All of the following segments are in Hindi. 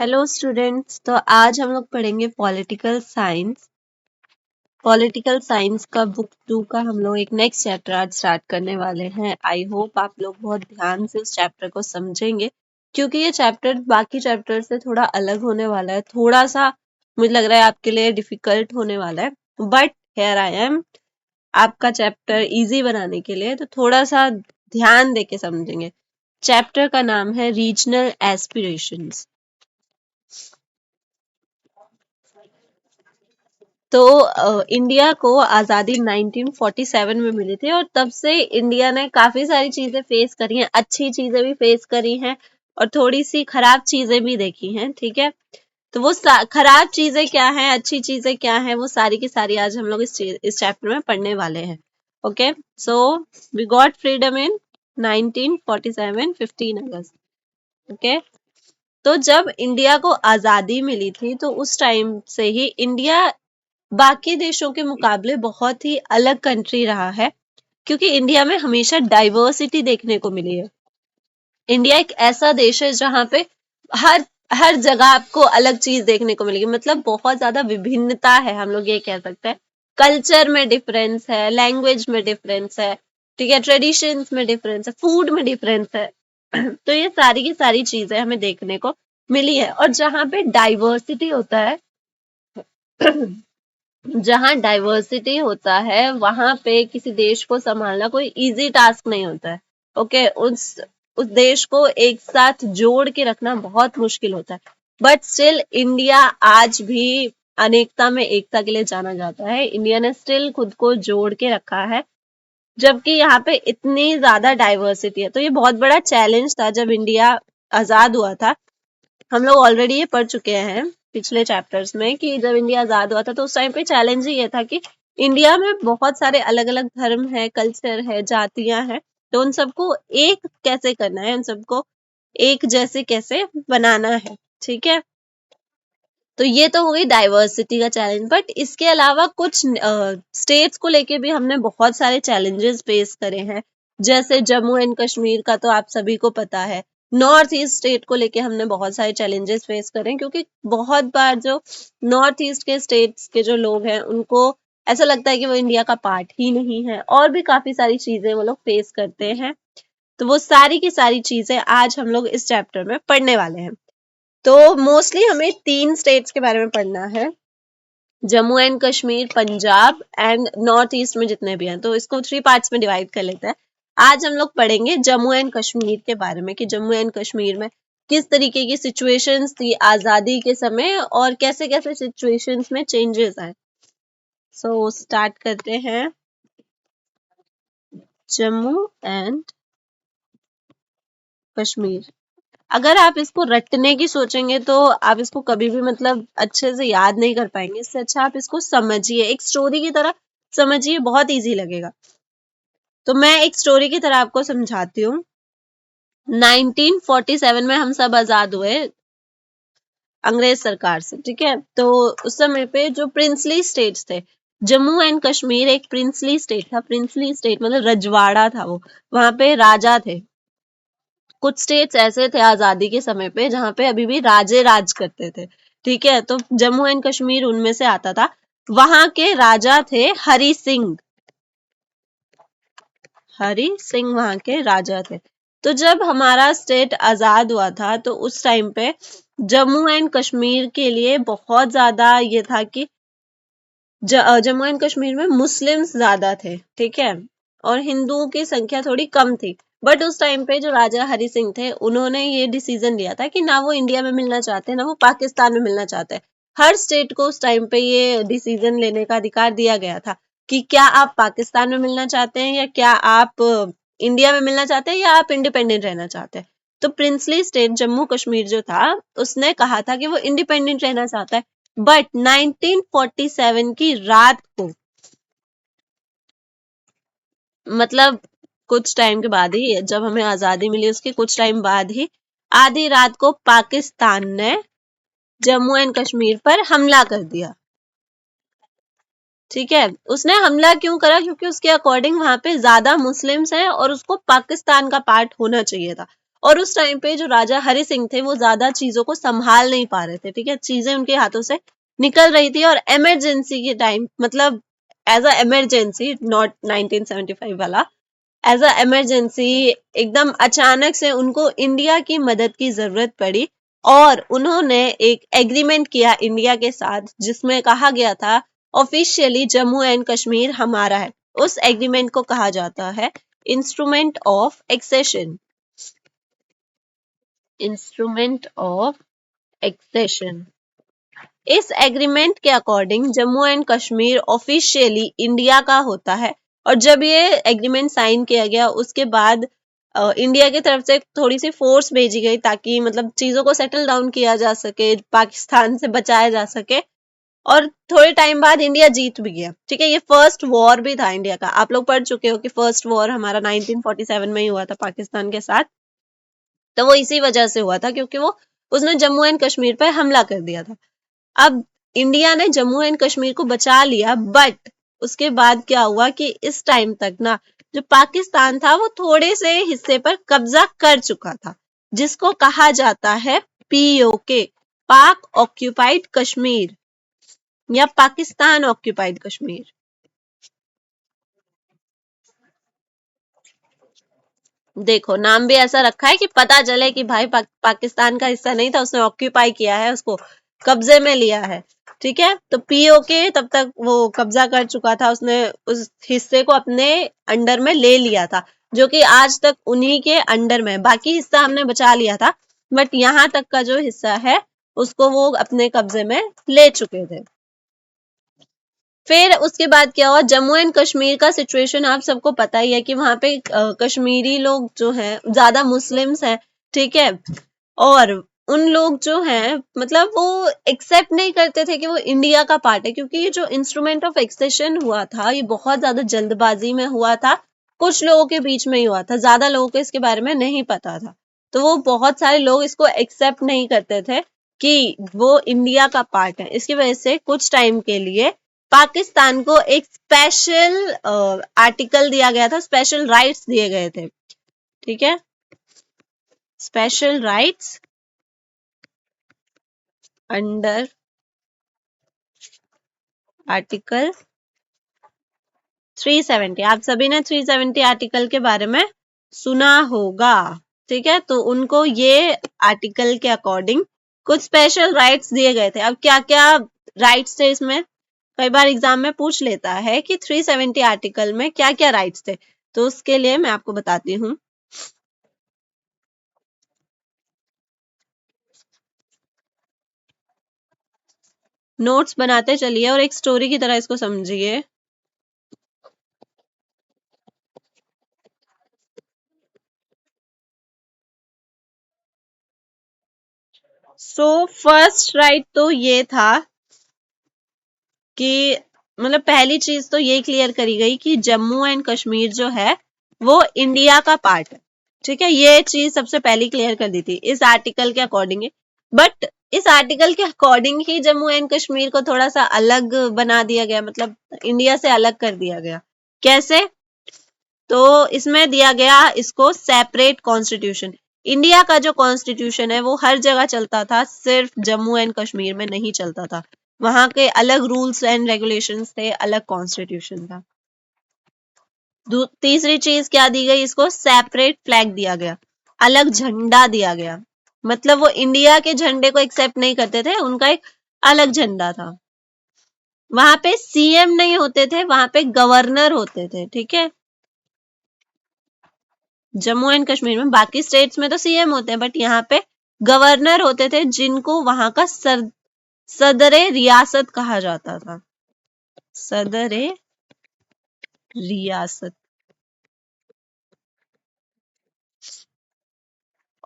Hello students. तो आज हम लोग पढ़ेंगे पॉलिटिकल साइंस। पॉलिटिकल साइंस का बुक 2 का हम लोग एक नेक्स्ट चैप्टर आज स्टार्ट करने वाले हैं। आई होप आप लोग बहुत ध्यान से उस चैप्टर को समझेंगे, क्योंकि ये चैप्टर बाकी चैप्टर से थोड़ा अलग होने वाला है। थोड़ा सा मुझे लग रहा है आपके लिए डिफिकल्ट होने वाला है, बट हियर आई एम आपका चैप्टर इजी बनाने के लिए। तो थोड़ा सा ध्यान देके समझेंगे। चैप्टर का नाम है रीजनल एस्पिरेशंस। तो इंडिया को आज़ादी 1947 में मिली थी और तब से इंडिया ने काफी सारी चीजें फेस करी हैं, अच्छी चीजें भी फेस करी हैं और थोड़ी सी खराब चीजें भी देखी हैं। ठीक है, तो वो खराब चीजें क्या हैं, अच्छी चीजें क्या हैं, वो सारी की सारी आज हम लोग इस चैप्टर में पढ़ने वाले हैं। Okay, so we got freedom in 1947, 15 August. Okay, तो जब इंडिया को आजादी मिली थी तो उस टाइम से ही इंडिया बाकी देशों के मुकाबले बहुत ही अलग कंट्री रहा है, क्योंकि इंडिया में हमेशा डाइवर्सिटी देखने को मिली है। इंडिया एक ऐसा देश है जहां पे हर हर जगह आपको अलग चीज देखने को मिलेगी, मतलब बहुत ज्यादा विभिन्नता है, हम लोग ये कह सकते हैं। कल्चर में डिफरेंस है, लैंग्वेज में डिफरेंस है, ठीक है, ट्रेडिशंस में डिफरेंस है, फूड में डिफरेंस है। तो ये सारी की सारी चीजें हमें देखने को मिली है। और जहां पे डाइवर्सिटी होता है जहां डाइवर्सिटी होता है वहां पे किसी देश को संभालना कोई इजी टास्क नहीं होता है। ओके, उस देश को एक साथ जोड़ के रखना बहुत मुश्किल होता है। बट स्टिल इंडिया आज भी अनेकता में एकता के लिए जाना जाता है। इंडिया ने स्टिल खुद को जोड़ के रखा है, जबकि यहाँ पे इतनी ज्यादा डाइवर्सिटी है। तो ये बहुत बड़ा चैलेंज था जब इंडिया आजाद हुआ था। हम लोग ऑलरेडी ये पढ़ चुके हैं पिछले चैप्टर्स में कि जब इंडिया आजाद हुआ था तो उस टाइम पे चैलेंज ही ये था कि इंडिया में बहुत सारे अलग अलग धर्म है, कल्चर है, जातियां हैं। तो उन सबको एक कैसे करना है, उन सबको एक जैसे कैसे बनाना है। ठीक है, तो ये तो हो गई डाइवर्सिटी का चैलेंज। बट इसके अलावा कुछ स्टेट्स को लेके भी हमने बहुत सारे चैलेंजेस फेस करे हैं। जैसे जम्मू एंड कश्मीर का तो आप सभी को पता है। नॉर्थ ईस्ट स्टेट को लेके हमने बहुत सारे चैलेंजेस फेस करे हैं, क्योंकि बहुत बार जो नॉर्थ ईस्ट के स्टेट्स के जो लोग हैं उनको ऐसा लगता है कि वो इंडिया का पार्ट ही नहीं है, और भी काफी सारी चीजें वो लोग फेस करते हैं। तो वो सारी की सारी चीजें आज हम लोग इस चैप्टर में पढ़ने वाले हैं। तो मोस्टली हमें 3 स्टेट्स के बारे में पढ़ना है, Jammu and Kashmir, Punjab and north east में जितने भी हैं। तो इसको 3 पार्ट्स में डिवाइड कर लेते हैं। आज हम लोग पढ़ेंगे जम्मू एंड कश्मीर के बारे में कि जम्मू एंड कश्मीर में किस तरीके की सिचुएशंस थी आजादी के समय और कैसे कैसे सिचुएशंस में चेंजेस आए। सो स्टार्ट करते हैं। जम्मू एंड कश्मीर, अगर आप इसको रटने की सोचेंगे तो आप इसको कभी भी मतलब अच्छे से याद नहीं कर पाएंगे। इससे अच्छा आप इसको समझिए, एक स्टोरी की तरह समझिए, बहुत इजी लगेगा। तो मैं एक स्टोरी की तरह आपको समझाती हूँ। 1947 में हम सब आजाद हुए अंग्रेज सरकार से। ठीक है, तो उस समय पे जो प्रिंसली स्टेट्स थे, जम्मू एंड कश्मीर एक प्रिंसली स्टेट था। प्रिंसली स्टेट मतलब रजवाड़ा था, वो वहां पे राजा थे। कुछ स्टेट्स ऐसे थे आजादी के समय पे जहां पे अभी भी राजे राज करते थे। ठीक है, तो जम्मू एंड कश्मीर उनमें से आता था। वहां के राजा थे हरि सिंह। हरि सिंह वहां के राजा थे। तो जब हमारा स्टेट आजाद हुआ था तो उस टाइम पे जम्मू एंड कश्मीर के लिए बहुत ज्यादा ये था कि जम्मू एंड कश्मीर में मुस्लिम्स ज्यादा थे। ठीक है, और हिंदुओं की संख्या थोड़ी कम थी। बट उस टाइम पे जो राजा हरि सिंह थे उन्होंने ये डिसीजन लिया था कि ना वो इंडिया में मिलना चाहते, ना वो पाकिस्तान में मिलना चाहते। हर स्टेट को उस टाइम पे ये डिसीजन लेने का अधिकार दिया गया था कि क्या आप पाकिस्तान में मिलना चाहते हैं या क्या आप इंडिया में मिलना चाहते हैं या आप इंडिपेंडेंट रहना चाहते हैं। तो प्रिंसली स्टेट जम्मू कश्मीर जो था उसने कहा था कि वो इंडिपेंडेंट रहना चाहता है। बट 1947 की रात को, मतलब कुछ टाइम के बाद ही, जब हमें आजादी मिली उसके कुछ टाइम बाद ही, आधी रात को पाकिस्तान ने जम्मू एंड कश्मीर पर हमला कर दिया। ठीक है, उसने हमला क्यों करा? क्योंकि उसके अकॉर्डिंग वहां पे ज्यादा मुस्लिम्स हैं और उसको पाकिस्तान का पार्ट होना चाहिए था। और उस टाइम पे जो राजा हरि सिंह थे वो ज्यादा चीजों को संभाल नहीं पा रहे थे, ठीक है, चीजें उनके हाथों से निकल रही थी और इमरजेंसी के टाइम, मतलब एज अ इमरजेंसी, नॉट 1975 वाला, एज अ इमरजेंसी एकदम अचानक से उनको इंडिया की मदद की जरूरत पड़ी और उन्होंने एक एग्रीमेंट किया इंडिया के साथ जिसमें कहा गया था ऑफिशियली जम्मू एंड कश्मीर हमारा है। उस एग्रीमेंट को कहा जाता है instrument of accession. Instrument of accession. इस एग्रीमेंट के according Jammu and Kashmir officially India का होता है और जब ये एग्रीमेंट साइन किया गया उसके बाद इंडिया की तरफ से थोड़ी सी फोर्स भेजी गई ताकि मतलब चीजों को सेटल डाउन किया जा सके, पाकिस्तान से बचाया जा सके, और थोड़े टाइम बाद इंडिया जीत भी गया, ठीक है। ये फर्स्ट वॉर भी था इंडिया का, आप लोग पढ़ चुके हो कि फर्स्ट वॉर हमारा 1947 में ही हुआ था पाकिस्तान के साथ। तो वो इसी वजह से हुआ था क्योंकि वो उसने जम्मू एंड कश्मीर पर हमला कर दिया था। अब इंडिया ने जम्मू एंड कश्मीर को बचा लिया, बट उसके बाद क्या हुआ कि इस टाइम तक ना जो पाकिस्तान था वो थोड़े से हिस्से पर कब्जा कर चुका था जिसको कहा जाता है पीओके, पाक ऑक्यूपाइड कश्मीर या पाकिस्तान ऑक्यूपाइड कश्मीर। देखो नाम भी ऐसा रखा है कि पता चले कि भाई पाकिस्तान का हिस्सा नहीं था, उसने ऑक्यूपाई किया है, उसको कब्जे में लिया है, ठीक है। तो पीओके तब तक वो कब्जा कर चुका था, उसने उस हिस्से को अपने अंडर में ले लिया था जो कि आज तक उन्हीं के अंडर में, बाकी हिस्सा हमने बचा लिया था बट यहाँ तक का जो हिस्सा है उसको वो अपने कब्जे में ले चुके थे। फिर उसके बाद क्या हुआ, जम्मू एंड कश्मीर का सिचुएशन आप सबको पता ही है कि वहां पे कश्मीरी लोग जो हैं ज्यादा मुस्लिम्स हैं, ठीक है, और उन लोग जो हैं मतलब वो एक्सेप्ट नहीं करते थे कि वो इंडिया का पार्ट है क्योंकि ये जो इंस्ट्रूमेंट ऑफ एक्सेशन हुआ था ये बहुत ज्यादा जल्दबाजी में हुआ था, कुछ लोगों के बीच में ही हुआ था, ज्यादा लोगों को इसके बारे में नहीं पता था, तो वो बहुत सारे लोग इसको एक्सेप्ट नहीं करते थे कि वो इंडिया का पार्ट है। इसकी वजह से कुछ टाइम के लिए पाकिस्तान को एक स्पेशल आर्टिकल दिया गया था, स्पेशल राइट्स दिए गए थे, ठीक है, स्पेशल राइट्स अंडर आर्टिकल 370। आप सभी ने 370 आर्टिकल के बारे में सुना होगा, ठीक है, तो उनको ये आर्टिकल के अकॉर्डिंग कुछ स्पेशल राइट्स दिए गए थे। अब क्या क्या राइट्स थे इसमें, कई बार एग्जाम में पूछ लेता है कि 370 आर्टिकल में क्या क्या राइट्स थे, तो उसके लिए मैं आपको बताती हूँ। नोट्स बनाते चलिए और एक स्टोरी की तरह इसको समझिए। सो फर्स्ट राइट तो ये था कि मतलब पहली चीज तो ये क्लियर करी गई कि जम्मू एंड कश्मीर जो है वो इंडिया का पार्ट है, ठीक है, ये चीज सबसे पहली क्लियर कर दी थी इस आर्टिकल के अकॉर्डिंग। बट इस आर्टिकल के according he Jammu and Kashmir को थोड़ा सा अलग बना दिया गया, मतलब इंडिया से अलग कर दिया गया। कैसे? तो इसमें दिया गया इसको सेपरेट कॉन्स्टिट्यूशन। इंडिया का जो कॉन्स्टिट्यूशन है वो हर जगह चलता था, सिर्फ जम्मू एंड कश्मीर में नहीं चलता था, वहां के अलग रूल्स एंड रेगुलेशंस थे, अलग कॉन्स्टिट्यूशन था। तीसरी चीज क्या दी गई, इसको सेपरेट फ्लैग दिया गया, अलग झंडा दिया गया, मतलब वो इंडिया के झंडे को एक्सेप्ट नहीं करते थे, उनका एक अलग झंडा था। वहां पे सीएम नहीं होते थे, वहां पे गवर्नर होते थे, ठीक है, जम्मू एंड कश्मीर में। बाकी स्टेट्स में तो सीएम होते हैं बट यहाँ पे गवर्नर होते थे जिनको वहां का सदरे रियासत कहा जाता था, सदरे रियासत।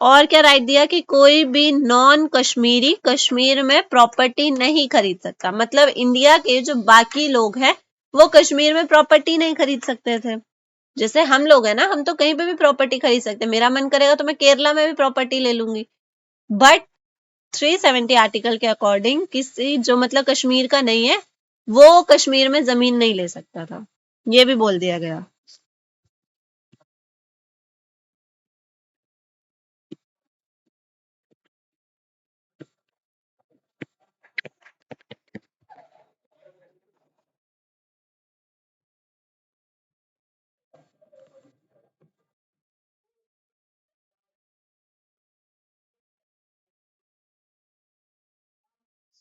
और क्या राइट दिया कि कोई भी नॉन कश्मीरी कश्मीर में प्रॉपर्टी नहीं खरीद सकता, मतलब इंडिया के जो बाकी लोग हैं वो कश्मीर में प्रॉपर्टी नहीं खरीद सकते थे। जैसे हम लोग हैं ना, हम तो कहीं पे भी प्रॉपर्टी खरीद सकते हैं, मेरा मन करेगा तो मैं केरला में भी प्रॉपर्टी ले लूंगी, बट 370 आर्टिकल के अकॉर्डिंग किसी जो मतलब कश्मीर का नहीं है वो कश्मीर में जमीन नहीं ले सकता था, ये भी बोल दिया गया।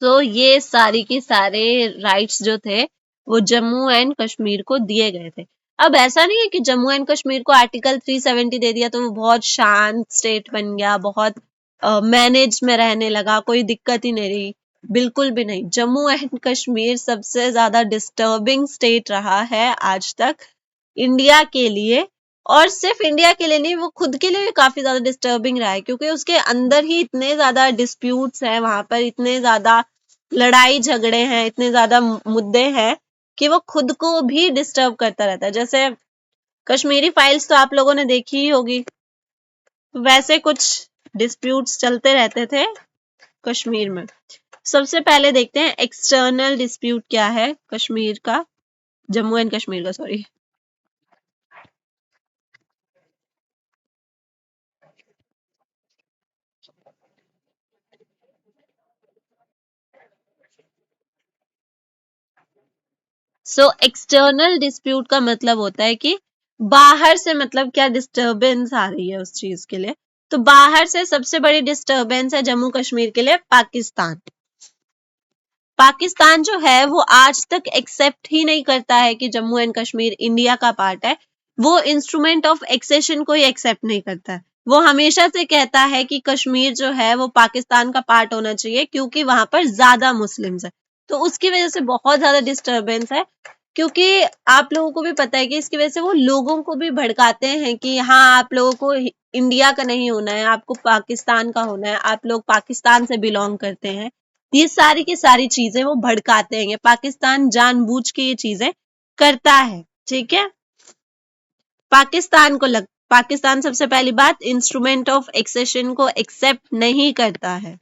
तो ये सारी के सारे राइट्स जो थे वो जम्मू एंड कश्मीर को दिए गए थे। अब ऐसा नहीं है कि जम्मू एंड कश्मीर को आर्टिकल 370 दे दिया तो वो बहुत शांत स्टेट बन गया, बहुत मैनेज में रहने लगा, कोई दिक्कत ही नहीं रही। बिल्कुल भी नहीं। जम्मू एंड कश्मीर सबसे ज्यादा डिस्टर्बिंग स्टेट रहा है आज तक इंडिया के लिए। और सिर्फ इंडिया के लिए नहीं, वो खुद के लिए भी काफी ज्यादा डिस्टर्बिंग रहा है, क्योंकि उसके अंदर ही इतने ज्यादा डिस्प्यूट्स हैं, वहां पर इतने ज्यादा लड़ाई झगड़े हैं, इतने ज्यादा मुद्दे हैं कि वो खुद को भी डिस्टर्ब करता रहता है। जैसे कश्मीरी फाइल्स तो आप लोगों ने देखी ही होगी, तो वैसे कुछ डिस्प्यूट्स चलते रहते थे कश्मीर में। सबसे पहले देखते हैं एक्सटर्नल डिस्प्यूट क्या है कश्मीर का, जम्मू एंड कश्मीर का, सॉरी। सो एक्सटर्नल डिस्प्यूट का मतलब होता है कि बाहर से, मतलब क्या डिस्टरबेंस आ रही है उस चीज के लिए। तो बाहर से सबसे बड़ी डिस्टरबेंस है जम्मू कश्मीर के लिए पाकिस्तान। पाकिस्तान जो है वो आज तक एक्सेप्ट ही नहीं करता है कि जम्मू एंड कश्मीर इंडिया का पार्ट है। वो इंस्ट्रूमेंट ऑफ एक्सेशन को ही एक्सेप्ट नहीं करता है। वो हमेशा से कहता है कि कश्मीर जो है वो पाकिस्तान का पार्ट होना चाहिए, क्योंकि वहां पर ज्यादा मुस्लिम्स है। तो उसकी वजह से बहुत ज्यादा डिस्टरबेंस है, क्योंकि आप लोगों को भी पता है कि इसकी वजह से वो लोगों को भी भड़काते हैं कि हाँ, आप लोगों को इंडिया का नहीं होना है, आपको पाकिस्तान का होना है, आप लोग पाकिस्तान से बिलोंग करते हैं। ये सारी की सारी चीजें वो भड़काते हैं। ये पाकिस्तान जानबूझ के ये चीजें करता है, ठीक है। पाकिस्तान सबसे पहली बात इंस्ट्रूमेंट ऑफ एक्सेशन को एक्सेप्ट नहीं करता है।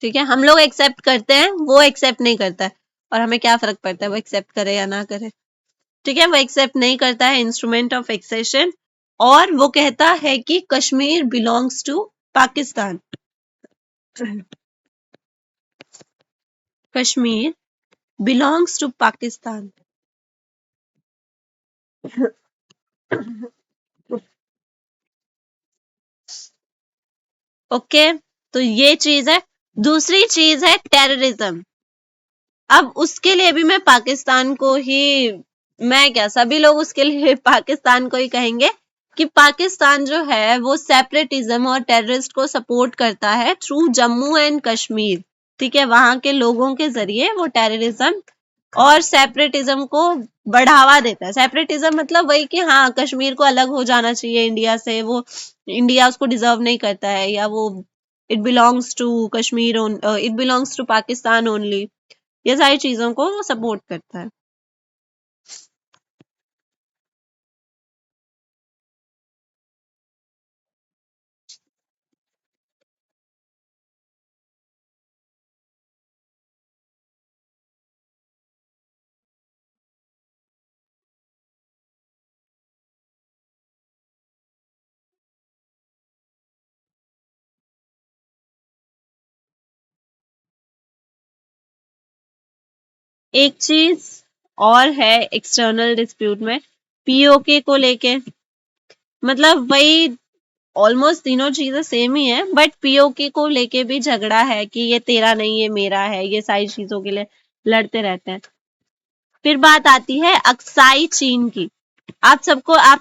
ठीक है, हम लोग एक्सेप्ट करते हैं, वो एक्सेप्ट नहीं करता है। और हमें क्या फर्क पड़ता है वो एक्सेप्ट करे या ना करे। ठीक है, वो एक्सेप्ट नहीं करता है इंस्ट्रूमेंट ऑफ एक्सेशन, और वो कहता है कि Kashmir belongs to Pakistan. Kashmir belongs to Pakistan. Okay, तो ये चीज है। दूसरी चीज है टेररिज्म। अब उसके लिए भी मैं पाकिस्तान को ही, मैं क्या, सभी लोग उसके लिए पाकिस्तान को ही कहेंगे कि पाकिस्तान जो है वो सेपरेटिज्म और टेररिस्ट को सपोर्ट करता है थ्रू जम्मू एंड कश्मीर। ठीक है, वहां के लोगों के जरिए वो टेररिज्म और सेपरेटिज्म को बढ़ावा देता है। सेपरेटिज्म मतलब वही कि हाँ, कश्मीर को अलग हो जाना चाहिए इंडिया से, वो इंडिया उसको डिजर्व नहीं करता है, या वो it belongs to Kashmir, it belongs to Pakistan only. ये सारी चीजों को वो सपोर्ट करता है। एक चीज और है एक्सटर्नल डिस्प्यूट में, पीओके को लेके। मतलब वही, ऑलमोस्ट तीनों चीजें सेम ही है, बट पीओके को लेके भी झगड़ा है कि ये तेरा नहीं, ये मेरा है, ये सारी चीजों के लिए लड़ते रहते हैं। फिर बात आती है अक्साई चीन की। आप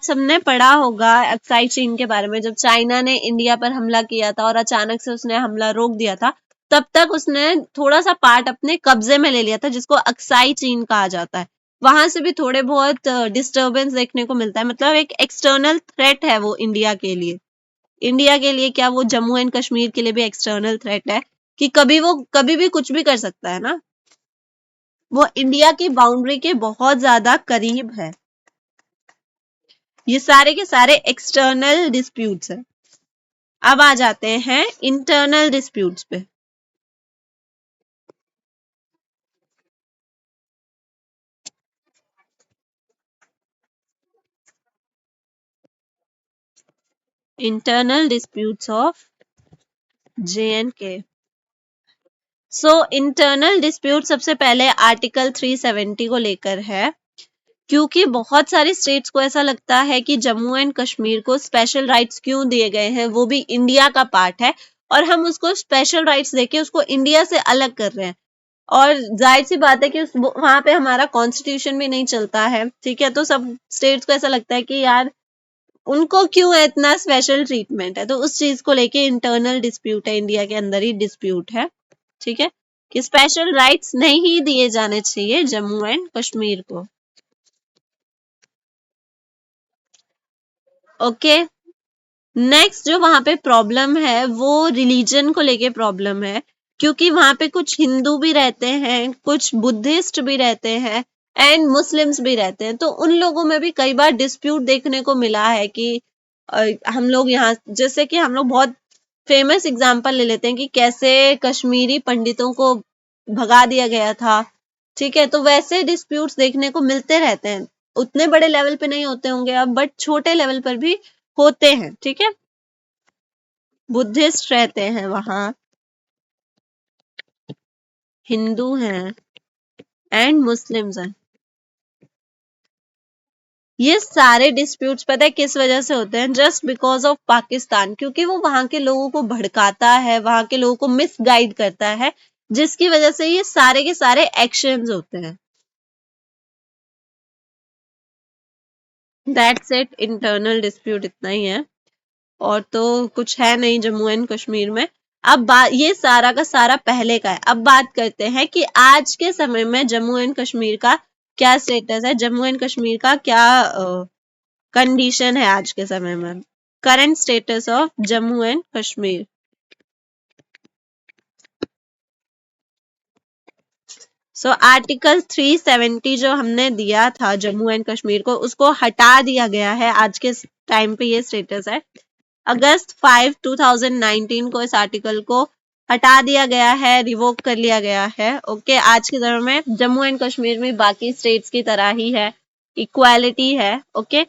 सबने पढ़ा होगा अक्साई चीन के बारे में। जब चाइना ने इंडिया पर हमला किया था और अचानक से उसने हमला रोक दिया था, तब तक उसने थोड़ा सा पार्ट अपने कब्जे में ले लिया था, जिसको अक्साई चीन कहा जाता है। वहां से भी थोड़े बहुत डिस्टरबेंस देखने को मिलता है। मतलब एक एक्सटर्नल थ्रेट है वो इंडिया के लिए। इंडिया के लिए क्या, वो जम्मू एंड कश्मीर के लिए भी एक्सटर्नल थ्रेट है कि वो कभी भी कुछ भी कर सकता है ना। वो इंडिया की बाउंड्री के बहुत ज्यादा करीब है। ये सारे के सारे एक्सटर्नल डिस्प्यूट्स हैं। अब आ जाते हैं इंटरनल डिस्प्यूट्स पे। Internal disputes of J&K। So internal dispute सबसे पहले आर्टिकल 370 को लेकर है क्योंकि बहुत सारे स्टेट्स को ऐसा लगता है कि जम्मू एंड कश्मीर को स्पेशल राइट्स क्यों दिए गए हैं, वो भी इंडिया का पार्ट है और हम उसको स्पेशल राइट्स देके उसको इंडिया से अलग कर रहे हैं। और जाहिर सी बात है कि वहां पे हमारा कॉन्स्टिट्यूशन भी नहीं चलता है, ठीक है। तो सब स्टेट्स को ऐसा लगता है कि यार उनको क्यों है इतना स्पेशल ट्रीटमेंट है, तो उस चीज को लेके इंटरनल डिस्प्यूट है, इंडिया के अंदर ही डिस्प्यूट है, ठीक है, कि स्पेशल राइट्स नहीं दिए जाने चाहिए जम्मू एंड कश्मीर को। ओके, नेक्स्ट जो वहां पे प्रॉब्लम है वो रिलीजन को लेके प्रॉब्लम है, क्योंकि वहां पे कुछ हिंदू भी रहते हैं, कुछ बुद्धिस्ट भी रहते हैं एंड मुस्लिम्स भी रहते हैं। तो उन लोगों में भी कई बार डिस्प्यूट देखने को मिला है कि हम लोग यहाँ, जैसे कि हम लोग बहुत फेमस एग्जांपल ले लेते हैं कि कैसे कश्मीरी पंडितों को भगा दिया गया था, ठीक है। तो वैसे डिस्प्यूट्स देखने को मिलते रहते हैं, उतने बड़े लेवल पे नहीं होते होंगे अब, बट छोटे लेवल पर भी होते हैं, ठीक है। बुद्धिस्ट रहते हैं वहां, हिंदू हैं एंड मुस्लिम्स हैं। ये सारे डिस्प्यूट्स पता है किस वजह से होते हैं? जस्ट बिकॉज ऑफ पाकिस्तान, क्योंकि वो वहां के लोगों को भड़काता है, वहां के लोगों को मिसगाइड करता है, जिसकी वजह से ये सारे के सारे एक्शंस होते हैं। दैट्स इट, इंटरनल डिस्प्यूट इतना ही है और तो कुछ है नहीं जम्मू एंड कश्मीर में। अब बात ये सारा का सारा पहले का है, अब बात करते हैं कि आज के समय में जम्मू एंड कश्मीर का क्या स्टेटस है, जम्मू एंड कश्मीर का क्या कंडीशन है आज के समय में, current status of Jammu and Kashmir. So article 370 जो हमने दिया था जम्मू एंड कश्मीर को, उसको हटा दिया गया है। आज के टाइम पे ये स्टेटस है, अगस्त 5 2019 को इस आर्टिकल को हटा दिया गया है, रिवोक कर लिया गया है। ओके, आज के दौर में जम्मू एंड कश्मीर में बाकी स्टेट्स की तरह ही है, इक्वालिटी है। ओके,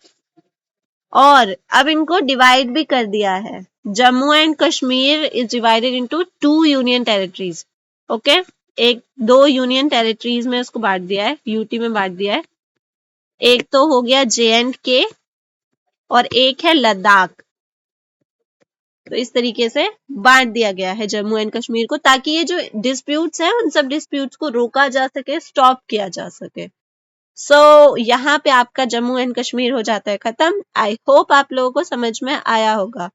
और अब इनको डिवाइड भी कर दिया है। Jammu and Kashmir is divided into 2 union territories. Okay, एक 2 यूनियन टेरिटरीज में उसको बांट दिया है, यूटी में बांट दिया है। एक तो हो गया JNK और एक है लद्दाख। तो इस तरीके से बांट दिया गया है जम्मू एंड कश्मीर को, ताकि ये जो डिस्प्यूट्स हैं उन सब डिस्प्यूट्स को रोका जा सके, स्टॉप किया जा सके। यहाँ पे आपका जम्मू एंड कश्मीर हो जाता है खत्म। आई होप आप लोगों को समझ में आया होगा।